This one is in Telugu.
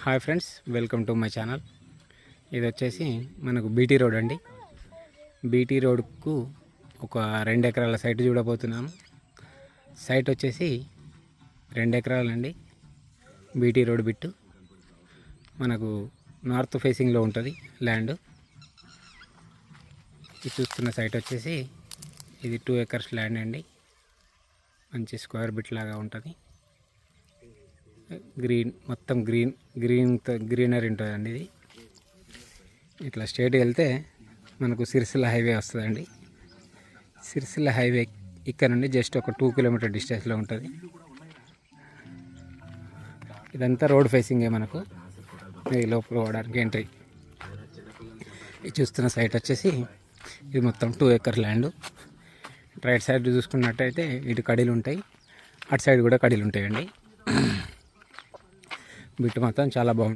Hi friends, welcome to my channel. ఇది వచ్చేసి మనకు బీటీ రోడ్ అండి. బీటీ రోడ్కు ఒక 2 ఎకరాల సైట్ చూడబోతున్నాము. సైట్ వచ్చేసి 2 ఎకరాలండి. బీటీ రోడ్ బిట్టు మనకు నార్త్ ఫేసింగ్లో ఉంటుంది ల్యాండ్. ఇది చూస్తున్న సైట్ వచ్చేసి ఇది 2 ఎకర్స్ ల్యాండ్ అండి. మంచి స్క్వేర్ బిట్ లాగా ఉంటుంది. మొత్తం గ్రీనరీ ఉంటుందండి. ఇది ఇట్లా స్ట్రేట్గా వెళ్తే మనకు సిరిసిల్ల హైవే వస్తుందండి. సిరిసిల్ల హైవే ఇక్కడ నుండి జస్ట్ ఒక 2 కిలోమీటర్ డిస్టెన్స్లో ఉంటుంది. ఇదంతా రోడ్ ఫేసింగే మనకు. ఇది లోపల పోవడానికి ఎంట్రీ. ఇది చూస్తున్న సైట్ వచ్చేసి ఇది మొత్తం 2 ఎకర్ ల్యాండ్. రైట్ సైడ్ చూసుకున్నట్టయితే ఇటు కడీలు ఉంటాయి, అటు సైడ్ కూడా కడీలు ఉంటాయండి. బిట్ మాత్రం చాలా బాగుంటుంది.